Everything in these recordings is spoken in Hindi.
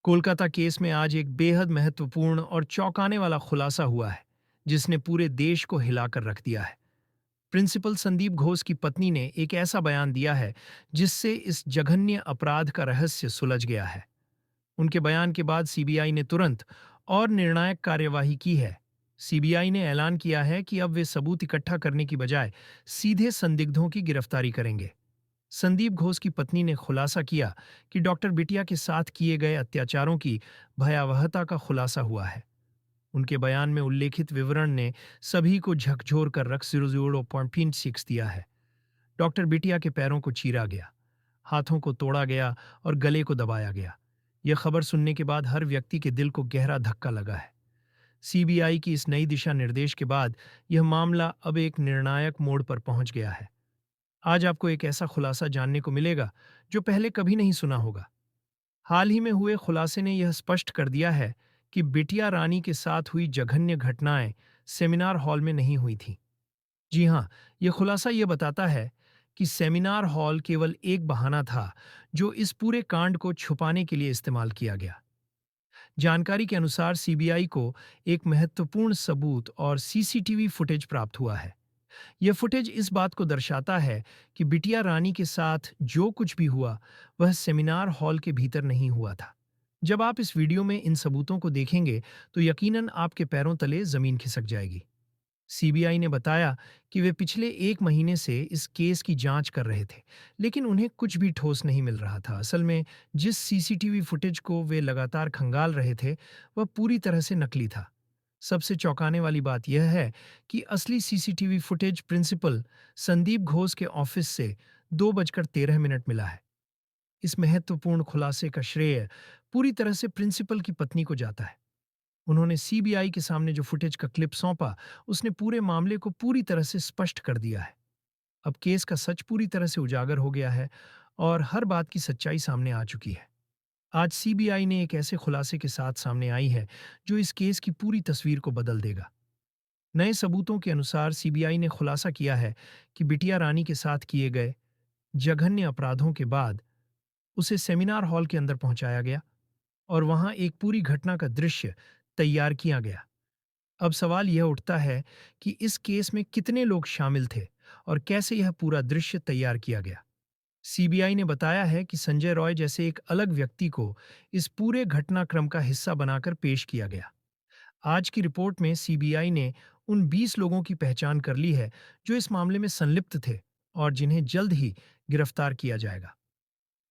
कोलकाता केस में आज एक बेहद महत्वपूर्ण और चौंकाने वाला खुलासा हुआ है, जिसने पूरे देश को हिलाकर रख दिया है। प्रिंसिपल संदीप घोष की पत्नी ने एक ऐसा बयान दिया है, जिससे इस जघन्य अपराध का रहस्य सुलझ गया है। उनके बयान के बाद सीबीआई ने तुरंत और निर्णायक कार्यवाही की है। सीबीआई ने ऐलान किया है कि अब वे सबूत इकट्ठा करने की बजाय सीधे संदिग्धों की गिरफ्तारी करेंगे। संदीप घोष की पत्नी ने खुलासा किया कि डॉक्टर बिटिया के साथ किए गए अत्याचारों की भयावहता का खुलासा हुआ है। उनके बयान में उल्लेखित विवरण ने सभी को झकझोर कर रख 0.6 दिया है। डॉक्टर बिटिया के पैरों को चीरा गया, हाथों को तोड़ा गया और गले को दबाया गया। यह खबर सुनने के बाद हर व्यक्ति के दिल को गहरा धक्का लगा है। सीबीआई की इस नई दिशा निर्देश के बाद यह मामला अब एक निर्णायक मोड़ पर पहुंच गया है। आज आपको एक ऐसा खुलासा जानने को मिलेगा जो पहले कभी नहीं सुना होगा। हाल ही में हुए खुलासे ने यह स्पष्ट कर दिया है कि बिटिया रानी के साथ हुई जघन्य घटनाएं सेमिनार हॉल में नहीं हुई थीं। जी हाँ, यह खुलासा यह बताता है कि सेमिनार हॉल केवल एक बहाना था जो इस पूरे कांड को छुपाने के लिए इस्तेमाल किया गया। जानकारी के अनुसार सीबीआई को एक महत्वपूर्ण सबूत और सीसीटीवी फुटेज प्राप्त हुआ है। यह फुटेज इस बात को दर्शाता है कि बिटिया रानी के साथ जो कुछ भी हुआ, वह सेमिनार हॉल के भीतर नहीं हुआ था। जब आप इस वीडियो में इन सबूतों को देखेंगे, तो यकीनन आपके पैरों तले जमीन खिसक जाएगी। सीबीआई ने बताया कि वे पिछले 1 महीने से इस केस की जांच कर रहे थे, लेकिन उन्हें कुछ भी ठोस नहीं मिल रहा था। असल में जिस सीसीटीवी फुटेज को वे लगातार खंगाल रहे थे, वह पूरी तरह से नकली था। सबसे चौंकाने वाली बात यह है कि असली CCTV footage principal Sandeep Ghosh के ऑफिस से 2:13 मिला है। इस महत्वपूर्ण खुलासे का श्रेय पूरी तरह से प्रिंसिपल की पत्नी को जाता है। उन्होंने सीबीआई के सामने जो फुटेज का क्लिप सौंपा, उसने पूरे मामले को पूरी तरह से स्पष्ट कर दिया है। अब केस का सच पूरी तरह से उजागर हो गया है और हर बात की सच्चाई सामने आ चुकी है। आज सीबीआई ने एक ऐसे खुलासे के साथ सामने आई है जो इस केस की पूरी तस्वीर को बदल देगा। नए सबूतों के अनुसार सीबीआई ने खुलासा किया है कि बिटिया रानी के साथ किए गए जघन्य अपराधों के बाद उसे सेमिनार हॉल के अंदर पहुंचाया गया और वहां एक पूरी घटना का दृश्य तैयार किया गया। अब सवाल यह उठता है कि इस केस में कितने लोग शामिल थे और कैसे यह पूरा दृश्य तैयार किया गया। सीबीआई ने बताया है कि संजय रॉय जैसे एक अलग व्यक्ति को इस पूरे घटनाक्रम का हिस्सा बनाकर पेश किया गया। आज की रिपोर्ट में सीबीआई ने उन 20 लोगों की पहचान कर ली है जो इस मामले में संलिप्त थे और जिन्हें जल्द ही गिरफ्तार किया जाएगा।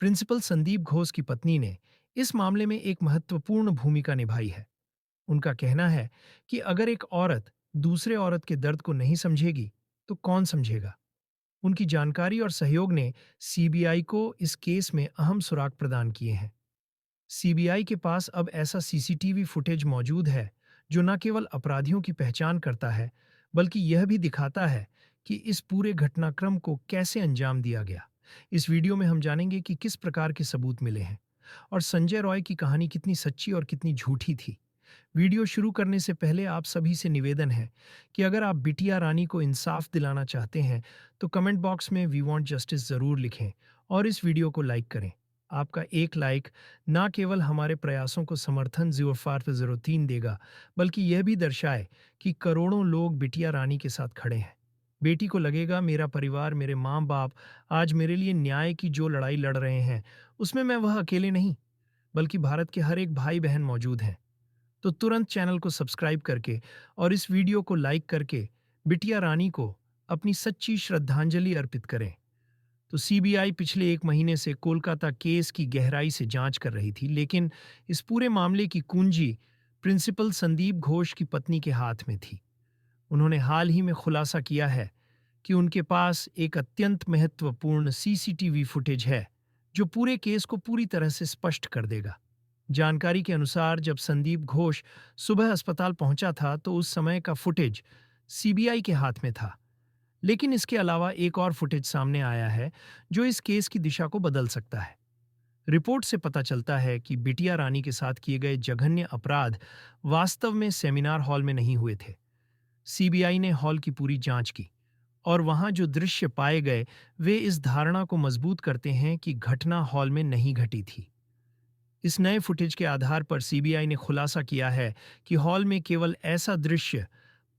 प्रिंसिपल संदीप घोष की पत्नी ने इस मामले में एक महत्वपूर्ण भूमिका निभाई है। उनका कहना है कि अगर एक औरत दूसरे औरत के दर्द को नहीं समझेगी, तो कौन समझेगा। उनकी जानकारी और सहयोग ने सीबीआई को इस केस में अहम सुराग प्रदान किए हैं। सीबीआई के पास अब ऐसा सीसीटीवी फुटेज मौजूद है जो न केवल अपराधियों की पहचान करता है, बल्कि यह भी दिखाता है कि इस पूरे घटनाक्रम को कैसे अंजाम दिया गया। इस वीडियो में हम जानेंगे कि किस प्रकार के सबूत मिले हैं और संजय रॉय की कहानी कितनी सच्ची और कितनी झूठी थी। वीडियो शुरू करने से पहले आप सभी से निवेदन है कि अगर आप बिटिया रानी को इंसाफ दिलाना चाहते हैं, तो कमेंट बॉक्स में वी वांट जस्टिस ज़रूर लिखें और इस वीडियो को लाइक करें। आपका एक लाइक ना केवल हमारे प्रयासों को समर्थन 0503 देगा, बल्कि यह भी दर्शाए कि करोड़ों लोग बिटिया रानी के साथ खड़े हैं। बेटी को लगेगा मेरा परिवार, मेरे माँ बाप आज मेरे लिए न्याय की जो लड़ाई लड़ रहे हैं, उसमें मैं वह अकेले नहीं, बल्कि भारत के हर एक भाई बहन मौजूद हैं। तो तुरंत चैनल को सब्सक्राइब करके और इस वीडियो को लाइक करके बिटिया रानी को अपनी सच्ची श्रद्धांजलि अर्पित करें। तो सीबीआई पिछले 1 महीने से कोलकाता केस की गहराई से जांच कर रही थी, लेकिन इस पूरे मामले की कुंजी प्रिंसिपल संदीप घोष की पत्नी के हाथ में थी। उन्होंने हाल ही में खुलासा किया है कि उनके पास एक अत्यंत महत्वपूर्ण सीसीटीवी फुटेज है जो पूरे केस को पूरी तरह से स्पष्ट कर देगा। जानकारी के अनुसार जब संदीप घोष सुबह अस्पताल पहुंचा था, तो उस समय का फुटेज सीबीआई के हाथ में था। लेकिन इसके अलावा एक और फुटेज सामने आया है जो इस केस की दिशा को बदल सकता है। रिपोर्ट से पता चलता है कि बिटिया रानी के साथ किए गए जघन्य अपराध वास्तव में सेमिनार हॉल में नहीं हुए थे। सीबीआई ने हॉल की पूरी जांच की और वहां जो दृश्य पाए गए, वे इस धारणा को मजबूत करते हैं कि घटना हॉल में नहीं घटी थी। इस नए फुटेज के आधार पर सीबीआई ने खुलासा किया है कि हॉल में केवल ऐसा दृश्य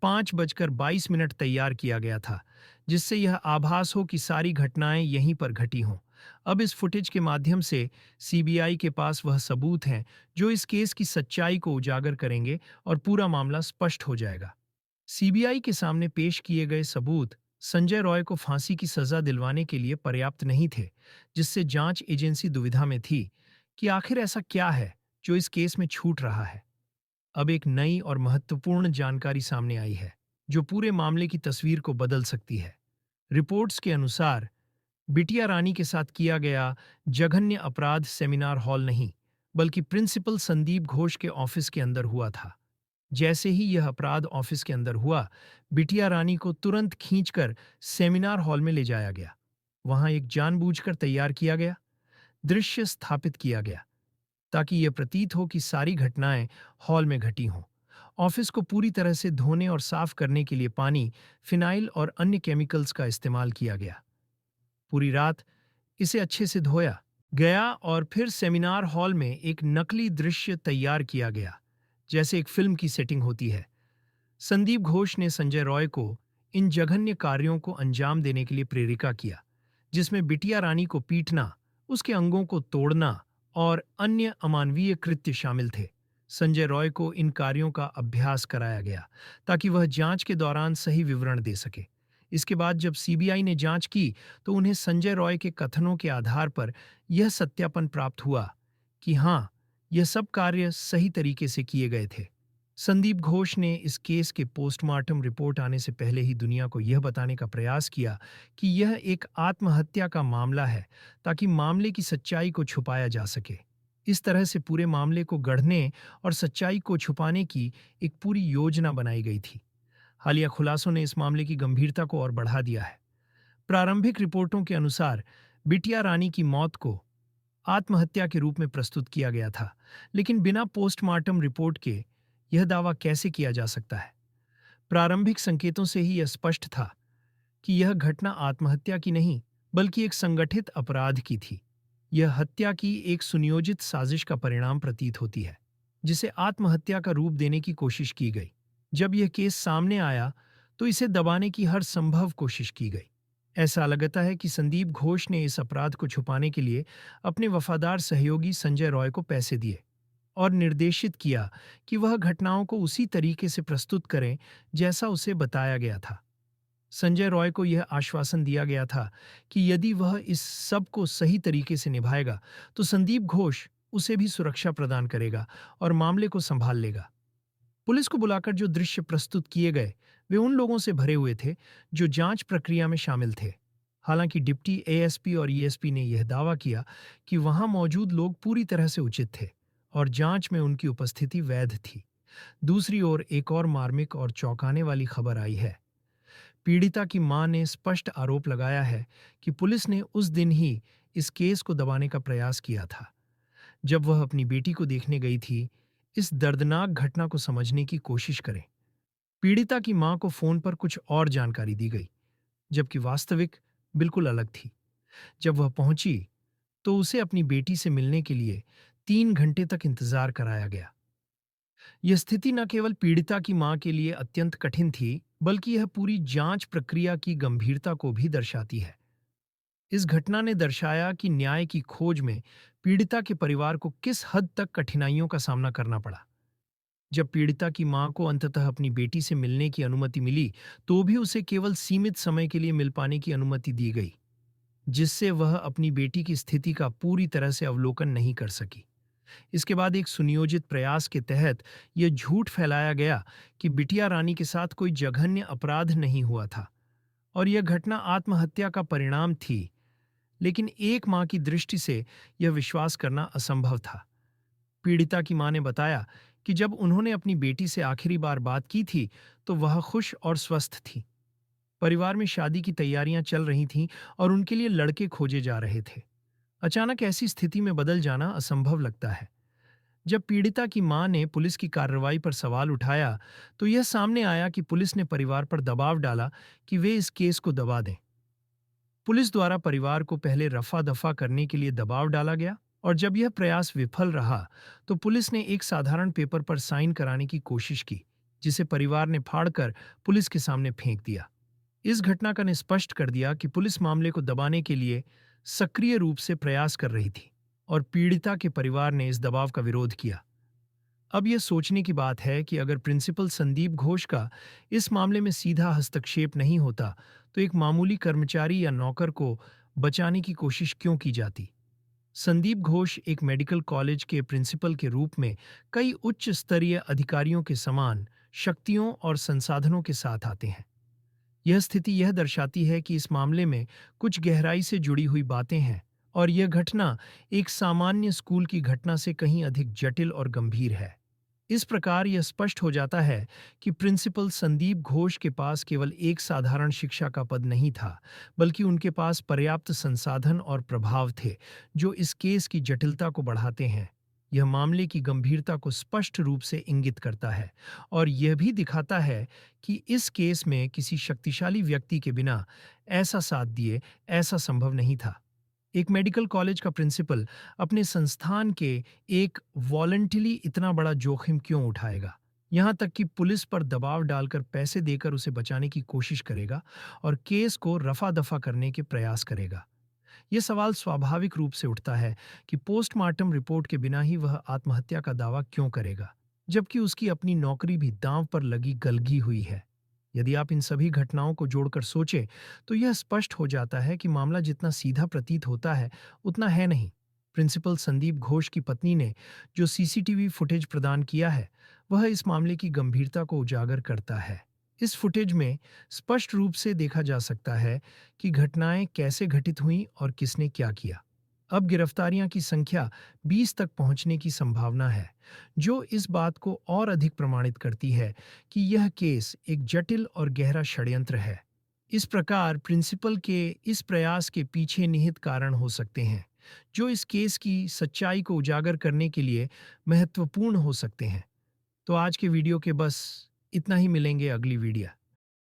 5:22 तैयार किया गया था जिससे यह आभास हो कि सारी घटनाएं यहीं पर घटी हों। अब इस फुटेज के माध्यम से सीबीआई के पास वह सबूत हैं जो इस केस की सच्चाई को उजागर करेंगे और पूरा मामला स्पष्ट हो जाएगा। सीबीआई के सामने पेश किए गए सबूत संजय रॉय को फांसी की सजा दिलवाने के लिए पर्याप्त नहीं थे, जिससे जांच एजेंसी दुविधा में थी कि आखिर ऐसा क्या है जो इस केस में छूट रहा है। अब एक नई और महत्वपूर्ण जानकारी सामने आई है जो पूरे मामले की तस्वीर को बदल सकती है। रिपोर्ट्स के अनुसार बिटिया रानी के साथ किया गया जघन्य अपराध सेमिनार हॉल नहीं, बल्कि प्रिंसिपल संदीप घोष के ऑफिस के अंदर हुआ था। जैसे ही यह अपराध ऑफिस के अंदर हुआ, बिटिया रानी को तुरंत खींचकर सेमिनार हॉल में ले जाया गया। वहां एक जानबूझकर तैयार किया गया दृश्य स्थापित किया गया ताकि यह प्रतीत हो कि सारी घटनाएं हॉल में घटी हों। ऑफिस को पूरी तरह से धोने और साफ करने के लिए पानी, फिनाइल और अन्य केमिकल्स का इस्तेमाल किया गया। पूरी रात इसे अच्छे से धोया गया और फिर सेमिनार हॉल में एक नकली दृश्य तैयार किया गया, जैसे एक फिल्म की सेटिंग होती है। संदीप घोष ने संजय रॉय को इन जघन्य कार्यों को अंजाम देने के लिए प्रेरिका किया, जिसमें बिटिया रानी को पीटना, उसके अंगों को तोड़ना और अन्य अमानवीय कृत्य शामिल थे। संजय रॉय को इन कार्यों का अभ्यास कराया गया ताकि वह जांच के दौरान सही विवरण दे सके। इसके बाद जब सीबीआई ने जांच की तो उन्हें संजय रॉय के कथनों के आधार पर यह सत्यापन प्राप्त हुआ कि हाँ, यह सब कार्य सही तरीके से किए गए थे। संदीप घोष ने इस केस के पोस्टमार्टम रिपोर्ट आने से पहले ही दुनिया को यह बताने का प्रयास किया कि यह एक आत्महत्या का मामला है, ताकि मामले की सच्चाई को छुपाया जा सके। इस तरह से पूरे मामले को गढ़ने और सच्चाई को छुपाने की एक पूरी योजना बनाई गई थी। हालिया खुलासों ने इस मामले की गंभीरता को और बढ़ा दिया है। प्रारंभिक रिपोर्टों के अनुसार बिटिया रानी की मौत को आत्महत्या के रूप में प्रस्तुत किया गया था, लेकिन बिना पोस्टमार्टम रिपोर्ट के यह दावा कैसे किया जा सकता है? प्रारंभिक संकेतों से ही यह स्पष्ट था कि यह घटना आत्महत्या की नहीं, बल्कि एक संगठित अपराध की थी। यह हत्या की एक सुनियोजित साजिश का परिणाम प्रतीत होती है, जिसे आत्महत्या का रूप देने की कोशिश की गई। जब यह केस सामने आया तो इसे दबाने की हर संभव कोशिश की गई। ऐसा लगता है कि संदीप घोष ने इस अपराध को छुपाने के लिए अपने वफादार सहयोगी संजय रॉय को पैसे दिए और निर्देशित किया कि वह घटनाओं को उसी तरीके से प्रस्तुत करें जैसा उसे बताया गया था। संजय रॉय को यह आश्वासन दिया गया था कि यदि वह इस सब को सही तरीके से निभाएगा तो संदीप घोष उसे भी सुरक्षा प्रदान करेगा और मामले को संभाल लेगा। पुलिस को बुलाकर जो दृश्य प्रस्तुत किए गए वे उन लोगों से भरे हुए थे जो जांच प्रक्रिया में शामिल थे। हालांकि डिप्टी एएसपी और ईएसपी ने यह दावा किया कि वहां मौजूद लोग पूरी तरह से उचित थे और जांच में उनकी उपस्थिति वैध थी। दूसरी ओर एक और मार्मिक और चौंकाने वाली खबर आई है। पीड़िता की मां ने स्पष्ट आरोप लगाया है कि पुलिस ने उस दिन ही इस केस को दबाने का प्रयास किया था। जब वह अपनी बेटी को देखने गई थी, इस दर्दनाक घटना को समझने की कोशिश करें। पीड़िता की मां को फोन पर कुछ और जानकारी दी गई, जबकि वास्तविक बिल्कुल अलग थी। जब वह पहुंची तो उसे अपनी बेटी से मिलने के लिए 3 घंटे तक इंतजार कराया गया। यह स्थिति न केवल पीड़िता की मां के लिए अत्यंत कठिन थी, बल्कि यह पूरी जांच प्रक्रिया की गंभीरता को भी दर्शाती है। इस घटना ने दर्शाया कि न्याय की खोज में पीड़िता के परिवार को किस हद तक कठिनाइयों का सामना करना पड़ा। जब पीड़िता की मां को अंततः अपनी बेटी से मिलने की अनुमति मिली, तो भी उसे केवल सीमित समय के लिए मिल पाने की अनुमति दी गई, जिससे वह अपनी बेटी की स्थिति का पूरी तरह से अवलोकन नहीं कर सकी। इसके बाद एक सुनियोजित प्रयास के तहत यह झूठ फैलाया गया कि बिटिया रानी के साथ कोई जघन्य अपराध नहीं हुआ था और यह घटना आत्महत्या का परिणाम थी। लेकिन एक मां की दृष्टि से यह विश्वास करना असंभव था। पीड़िता की मां ने बताया कि जब उन्होंने अपनी बेटी से आखिरी बार बात की थी तो वह खुश और स्वस्थ थी। परिवार में शादी की तैयारियां चल रही थीं और उनके लिए लड़के खोजे जा रहे थे। अचानक ऐसी स्थिति में बदल जाना असंभव लगता है। जब पीड़िता की मां ने पुलिस की कार्रवाई पर सवाल उठाया तो यह सामने आया कि पुलिस ने परिवार पर दबाव डाला कि वे इस केस को दबा दें। पुलिस द्वारा परिवार को पहले रफा दफा करने के लिए दबाव डाला गया और जब यह प्रयास विफल रहा तो पुलिस ने एक साधारण पेपर पर साइन कराने की कोशिश की, जिसे परिवार ने फाड़कर पुलिस के सामने फेंक दिया। इस घटना का ने स्पष्ट कर दिया कि पुलिस मामले को दबाने के लिए सक्रिय रूप से प्रयास कर रही थी और पीड़िता के परिवार ने इस दबाव का विरोध किया। अब यह सोचने की बात है कि अगर प्रिंसिपल संदीप घोष का इस मामले में सीधा हस्तक्षेप नहीं होता तो एक मामूली कर्मचारी या नौकर को बचाने की कोशिश क्यों की जाती। संदीप घोष एक मेडिकल कॉलेज के प्रिंसिपल के रूप में कई उच्च स्तरीय अधिकारियों के समान शक्तियों और संसाधनों के साथ आते हैं। यह स्थिति यह दर्शाती है कि इस मामले में कुछ गहराई से जुड़ी हुई बातें हैं और यह घटना एक सामान्य स्कूल की घटना से कहीं अधिक जटिल और गंभीर है। इस प्रकार यह स्पष्ट हो जाता है कि प्रिंसिपल संदीप घोष के पास केवल एक साधारण शिक्षा का पद नहीं था, बल्कि उनके पास पर्याप्त संसाधन और प्रभाव थे जो इस केस की जटिलता को बढ़ाते हैं। यह मामले की गंभीरता को स्पष्ट रूप से इंगित करता है और यह भी दिखाता है कि इस केस में किसी शक्तिशाली व्यक्ति के बिना ऐसा साथ दिए ऐसा संभव नहीं था। एक मेडिकल कॉलेज का प्रिंसिपल अपने संस्थान के एक वॉलंटली इतना बड़ा जोखिम क्यों उठाएगा, यहाँ तक कि पुलिस पर दबाव डालकर पैसे देकर उसे बचाने की कोशिश करेगा और केस को रफा दफा करने के प्रयास करेगा। यह सवाल स्वाभाविक रूप से उठता है कि पोस्टमार्टम रिपोर्ट के बिना ही वह आत्महत्या का दावा क्यों करेगा, जबकि उसकी अपनी नौकरी भी दांव पर लगी गलगी हुई है। यदि आप इन सभी घटनाओं को जोड़कर सोचें तो यह स्पष्ट हो जाता है कि मामला जितना सीधा प्रतीत होता है उतना है नहीं। प्रिंसिपल संदीप घोष की पत्नी ने जो सीसीटीवी फुटेज प्रदान किया है वह इस मामले की गंभीरता को उजागर करता है। इस फुटेज में स्पष्ट रूप से देखा जा सकता है कि घटनाएं कैसे घटित हुईं और किसने क्या किया। अब गिरफ्तारियां की संख्या 20 तक पहुंचने की संभावना है, जो इस बात को और अधिक प्रमाणित करती है कि यह केस एक जटिल और गहरा षड्यंत्र है। इस प्रकार प्रिंसिपल के इस प्रयास के पीछे निहित कारण हो सकते हैं, जो इस केस की सच्चाई को उजागर करने के लिए महत्वपूर्ण हो सकते हैं। तो आज के वीडियो के बस इतना ही, मिलेंगे अगली वीडियो।